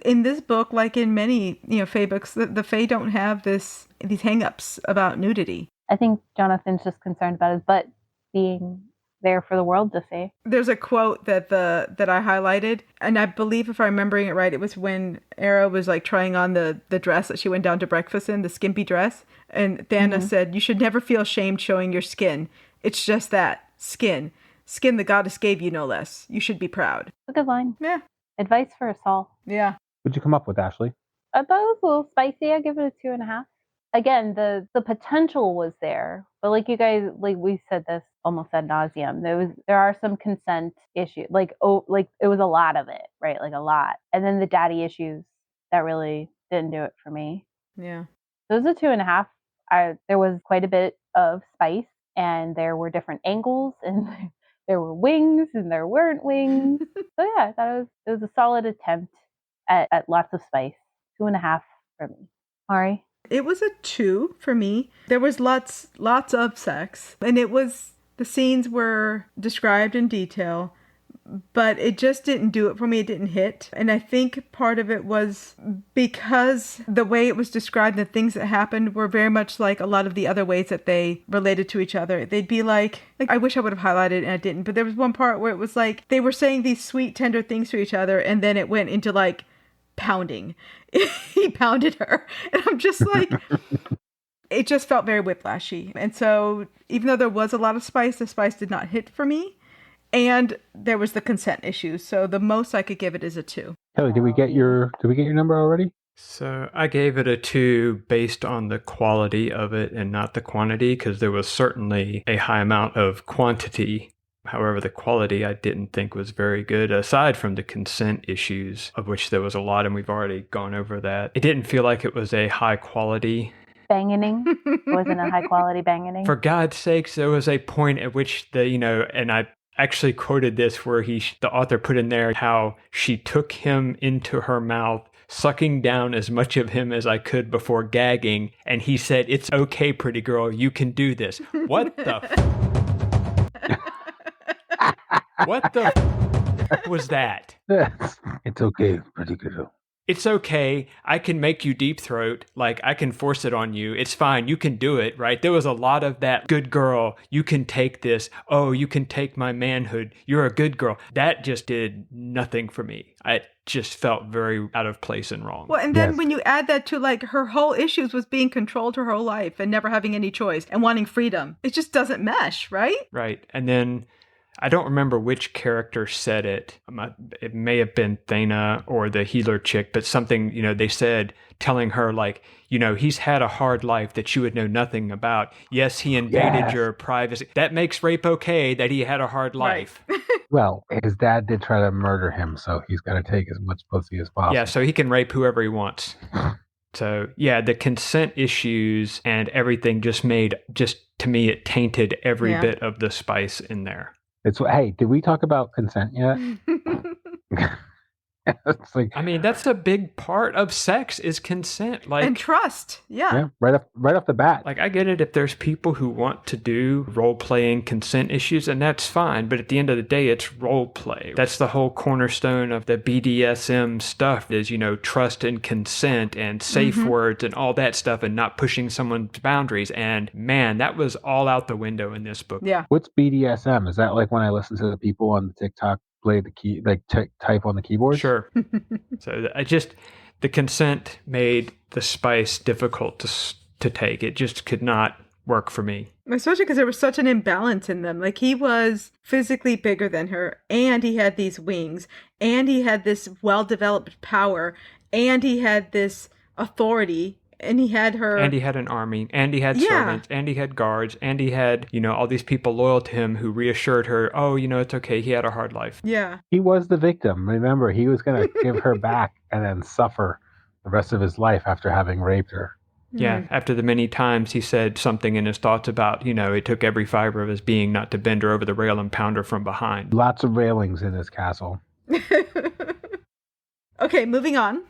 in this book, like in many Fae books, the Fae don't have these hang-ups about nudity. I think Jonathan's just concerned about his butt being there for the world to see. There's a quote that I highlighted, and I believe if I'm remembering it right, it was when Era was like trying on the dress that she went down to breakfast in, the skimpy dress, and Thana said, "You should never feel ashamed showing your skin. It's just that, skin the goddess gave you, no less. You should be proud." A good line. Yeah. Advice for us all. Yeah. What'd you come up with, Ashley? I thought it was a little spicy. I give it a 2.5. Again, the potential was there, but like you guys, like we said this almost ad nauseum. There are some consent issues, like it was a lot of it, right? Like a lot, and then the daddy issues that really didn't do it for me. Yeah, so it was a 2.5. There was quite a bit of spice, and there were different angles, and there were wings, and there weren't wings. So yeah, I thought it was a solid attempt at lots of spice. 2.5 for me. Mari? It was a 2 for me. There was lots of sex, and the scenes were described in detail, but it just didn't do it for me. It didn't hit. And I think part of it was because the way it was described, the things that happened were very much like a lot of the other ways that they related to each other. They'd be like I wish I would have highlighted it and I didn't, but there was one part where it was like they were saying these sweet, tender things to each other, and then it went into like pounding. He pounded her. And I'm just like... It just felt very whiplashy. And so even though there was a lot of spice, the spice did not hit for me. And there was the consent issue. So the most I could give it is a 2. Kelly, did we get your number already? So I gave it a 2 based on the quality of it and not the quantity, because there was certainly a high amount of quantity. However, the quality I didn't think was very good, aside from the consent issues, of which there was a lot, and we've already gone over that. It didn't feel like it was a high quality banging. Wasn't a high quality banging. For God's sakes, there was a point at which and I actually quoted this where the author put in there how she took him into her mouth, sucking down as much of him as I could before gagging, and he said, "It's okay, pretty girl, you can do this." What the what the was that? It's okay, pretty girl. It's okay. I can make you deep throat. Like, I can force it on you. It's fine. You can do it, right? There was a lot of that. Good girl. You can take this. Oh, you can take my manhood. You're a good girl. That just did nothing for me. I just felt very out of place and wrong. Well, and then when you add that to like her whole issues was being controlled her whole life and never having any choice and wanting freedom, it just doesn't mesh, right? Right. And then I don't remember which character said it. It may have been Thana or the healer chick, but something, they said, telling her like, he's had a hard life that you would know nothing about. Yes, he invaded your privacy. That makes rape okay, that he had a hard life. Right. Well, his dad did try to murder him, so he's got to take as much pussy as possible. Yeah, so he can rape whoever he wants. So, yeah, the consent issues and everything to me, it tainted every bit of the spice in there. Hey, did we talk about consent yet? It's like, I mean, that's a big part of sex is consent, like, and trust. Yeah, right off the bat. Like, I get it if there's people who want to do role playing consent issues, and that's fine. But at the end of the day, it's role play. That's the whole cornerstone of the BDSM stuff is, trust and consent and safe words and all that stuff, and not pushing someone's boundaries. And man, that was all out the window in this book. Yeah. What's BDSM? Is that like when I listen to the people on the TikTok play the key, like type on the keyboard? Sure. So the consent made the spice difficult to take. It just could not work for me. Especially because there was such an imbalance in them. Like, he was physically bigger than her, and he had these wings, and he had this well-developed power, and he had this authority, and he had her... And he had an army, and he had servants, and he had guards, and he had, all these people loyal to him who reassured her, oh, it's okay, he had a hard life. Yeah. He was the victim. Remember, he was going to give her back and then suffer the rest of his life after having raped her. Yeah, after the many times he said something in his thoughts about, it took every fiber of his being not to bend her over the rail and pound her from behind. Lots of railings in his castle. Okay, moving on.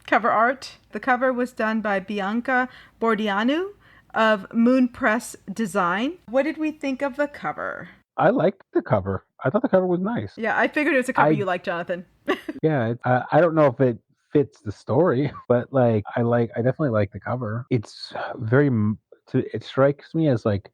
Cover art. The cover was done by Bianca Bordianu of Moon Press Design. What did we think of the cover? I liked the cover. I thought the cover was nice. Yeah, I figured it was a cover you liked, Jonathan. Yeah, I don't know if it fits the story, but I definitely like the cover. It's it strikes me as like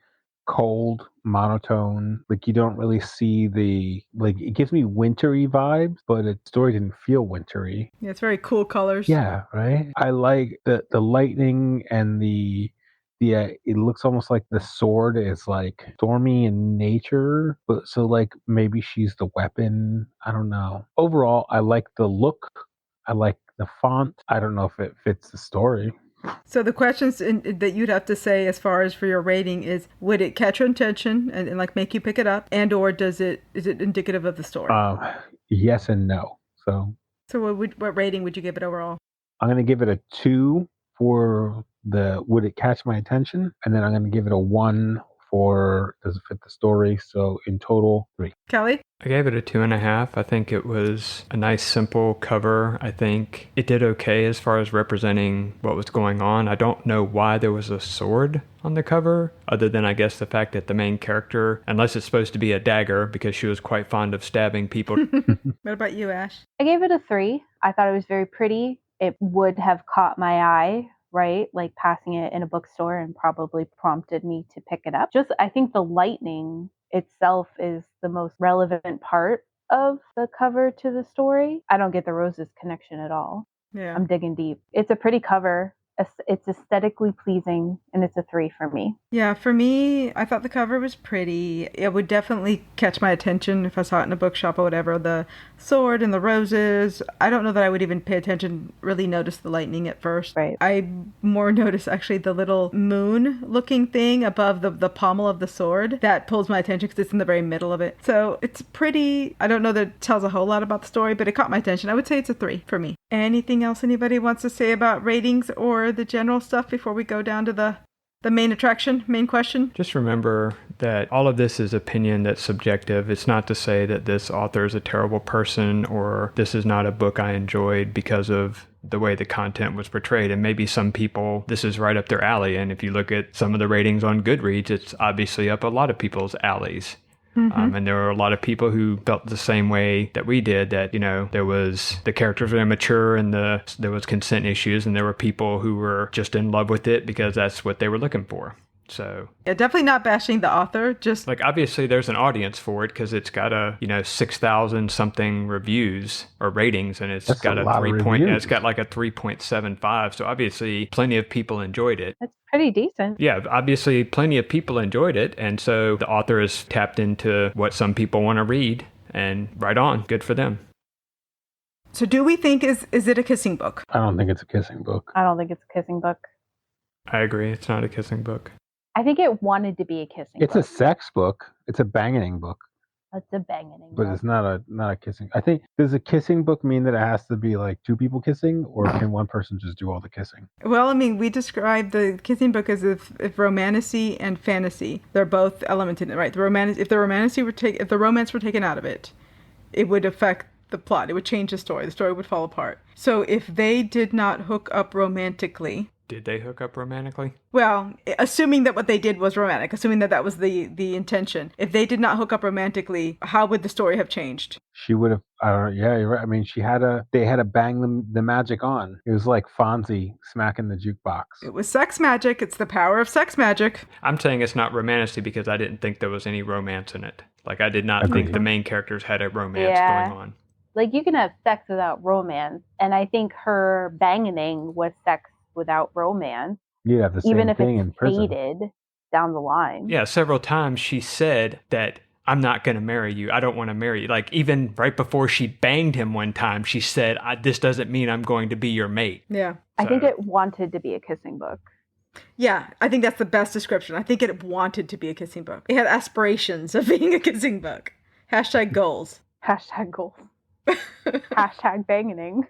cold, monotone. Like, you don't really see it gives me wintry vibes, but the story didn't feel wintry. Yeah, it's very cool colors. Yeah, right. I like the lightning and it looks almost like the sword is like stormy in nature, but so like maybe she's the weapon. I don't know. Overall, I like the look. I like the font. I don't know if it fits the story. So the questions that you'd have to say as far as for your rating is, would it catch your attention and like make you pick it up, and or is it indicative of the story? Yes and no. So what rating would you give it overall? I'm going to give it a 2 for would it catch my attention, and then I'm going to give it a 1 does it fit the story? So in total, 3. Kelly? I gave it a 2.5. I think it was a nice, simple cover. I think it did okay as far as representing what was going on. I don't know why there was a sword on the cover, other than I guess the fact that the main character, unless it's supposed to be a dagger, because she was quite fond of stabbing people. What about you, Ash? I gave it a 3. I thought it was very pretty. It would have caught my eye, right? Like passing it in a bookstore and probably prompted me to pick it up. I think the lightning itself is the most relevant part of the cover to the story. I don't get the roses connection at all. Yeah. I'm digging deep. It's a pretty cover. It's aesthetically pleasing, and it's a 3 for me. Yeah, for me, I thought the cover was pretty. It would definitely catch my attention if I saw it in a bookshop or whatever. The sword and the roses. I don't know that I would even pay attention, really notice the lightning at first. Right. I more notice actually the little moon-looking thing above the pommel of the sword. That pulls my attention because it's in the very middle of it. So it's pretty. I don't know that it tells a whole lot about the story, but it caught my attention. I would say it's a 3 for me. Anything else anybody wants to say about ratings or the general stuff before we go down to the main attraction, main question? Just remember that all of this is opinion that's subjective. It's not to say that this author is a terrible person or this is not a book I enjoyed because of the way the content was portrayed. And maybe some people, this is right up their alley. And if you look at some of the ratings on Goodreads, it's obviously up a lot of people's alleys. And there were a lot of people who felt the same way that we did, that, the characters were immature and there was consent issues, and there were people who were just in love with it because that's what they were looking for. So yeah, definitely not bashing the author, just like obviously there's an audience for it because it's got a 6,000 something reviews or ratings, and it's got a 3 point. It's got like a 3.75. So obviously plenty of people enjoyed it. That's pretty decent. Yeah, obviously plenty of people enjoyed it, and so the author has tapped into what some people want to read, and right on, good for them. So do we think is it a kissing book? I don't think it's a kissing book. I don't think it's a kissing book. I agree, it's not a kissing book. I think it wanted to be a kissing book. It's a sex book. It's a banging book. It's a banging But book. it's not a kissing. I think, does a kissing book mean that it has to be like 2 people kissing, or can one person just do all the kissing? Well, I mean, we described the kissing book as if romantasy and fantasy, they're both elements in it, right? If the romance were taken out of it, it would affect the plot. It would change the story. The story would fall apart. So if they did not hook up romantically. Did they hook up romantically? Well, assuming that what they did was romantic, assuming that was the intention. If they did not hook up romantically, how would the story have changed? She would have, yeah, you're right. I mean, they had to bang the magic on. It was like Fonzie smacking the jukebox. It was sex magic. It's the power of sex magic. I'm saying it's not romantasy because I didn't think there was any romance in it. Like, I did not think the main characters had a romance going on. Like, you can have sex without romance, and I think her banging was sex without romance. You'd have the same even if thing it's in prison. hated down the line. Yeah, several times she said that I'm not going to marry you. I don't want to marry you. Like, even right before she banged him one time, she said, this doesn't mean I'm going to be your mate. Yeah. I think it wanted to be a kissing book. Yeah, I think that's the best description. I think it wanted to be a kissing book. It had aspirations of being a kissing book. # goals. # goals. # banging.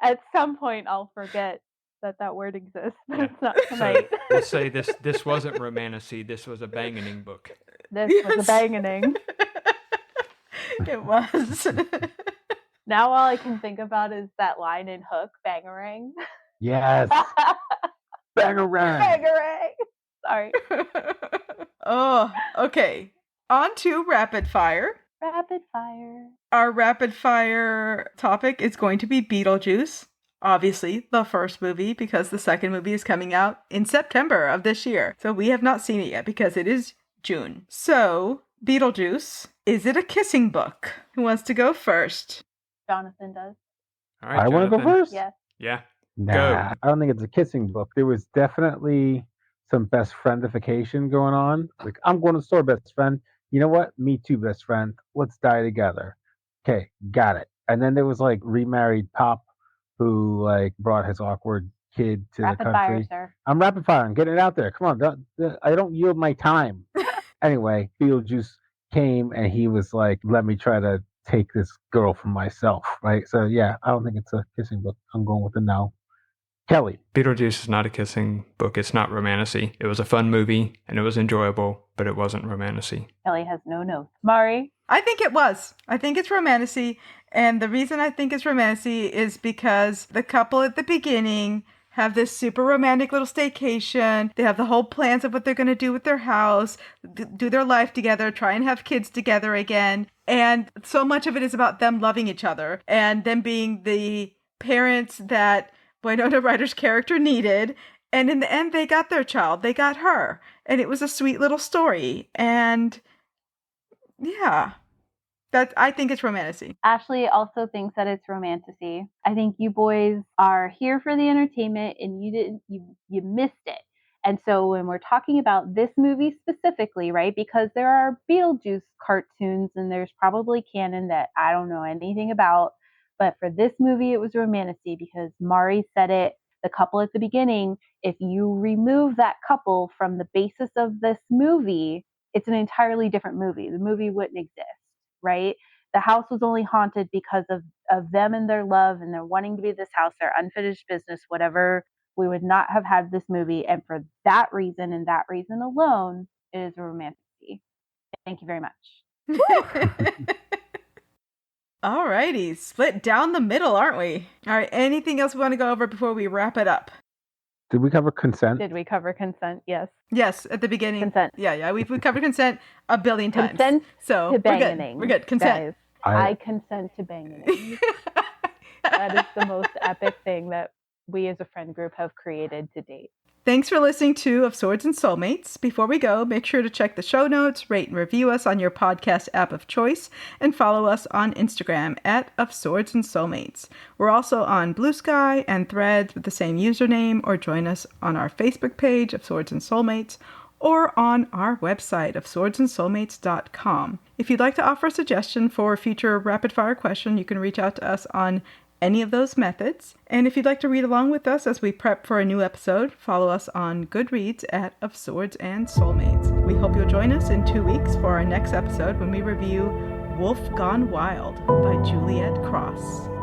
At some point, I'll forget that word exists, but it's not tonight. So we'll say this wasn't romantasy. This was a banging book. This was a banging. It was. Now all I can think about is that line in Hook, Bangarang. Yes. Bangarang. Bangarang. Sorry. Oh, okay. On to rapid fire. Rapid fire. Our rapid fire topic is going to be Beetlejuice. Obviously, the first movie, because the second movie is coming out in September of this year. So we have not seen it yet because it is June. So, Beetlejuice, is it a kissing book? Who wants to go first? Jonathan does. All right, I want to go first? Yes. Yeah. Nah, Go. I don't think it's a kissing book. There was definitely some best friendification going on. Like, I'm going to the store, best friend. You know what? Me too, best friend. Let's die together. Okay, got it. And then there was like remarried Pop who like brought his awkward kid to Rapid the country. fire, sir. I'm rapid firing. Get it out there. Come on. I don't yield my time. Anyway, Beetlejuice came and he was like, let me try to take this girl from myself. Right. So yeah, I don't think it's a kissing book. I'm going with a no. Kelly. Beetlejuice is not a kissing book. It's not romantasy. It was a fun movie and it was enjoyable, but it wasn't romantasy. Kelly has no notes. Mari? I think it was. I think it's romantasy. And the reason I think it's romantasy is because the couple at the beginning have this super romantic little staycation. They have the whole plans of what they're going to do with their house, do their life together, try and have kids together again. And so much of it is about them loving each other and them being the parents that Winona Ryder's character needed. And in the end, they got their child. They got her. And it was a sweet little story. And yeah, I think it's romantasy. Ashley also thinks that it's romantasy. I think you boys are here for the entertainment and you missed it. And so when we're talking about this movie specifically, right, because there are Beetlejuice cartoons and there's probably canon that I don't know anything about, but for this movie, it was romantasy because Mari said it, the couple at the beginning, if you remove that couple from the basis of this movie, it's an entirely different movie. The movie wouldn't exist, right? The house was only haunted because of them and their love and their wanting to be this house, their unfinished business, whatever. We would not have had this movie. And for that reason and that reason alone, it is a romantasy. Thank you very much. All righty. Split down the middle, aren't we? All right. Anything else we want to go over before we wrap it up? Did we cover consent? Did we cover consent? Yes. Yes, at the beginning. Consent. Yeah. We've covered consent a billion times. Consent so to banging. We're good. Consent. I consent to banging. That is the most epic thing that we as a friend group have created to date. Thanks for listening to Of Swords and Soulmates. Before we go, make sure to check the show notes, rate and review us on your podcast app of choice, and follow us on Instagram at Of Swords and Soulmates. We're also on Blue Sky and Threads with the same username, or join us on our Facebook page, Of Swords and Soulmates, or on our website, ofswordsandsoulmates.com. If you'd like to offer a suggestion for a future rapid-fire question, you can reach out to us on any of those methods. And if you'd like to read along with us as we prep for a new episode, follow us on Goodreads at Of Swords and Soulmates. We hope you'll join us in 2 weeks for our next episode when we review Wolf Gone Wild by Juliet Cross.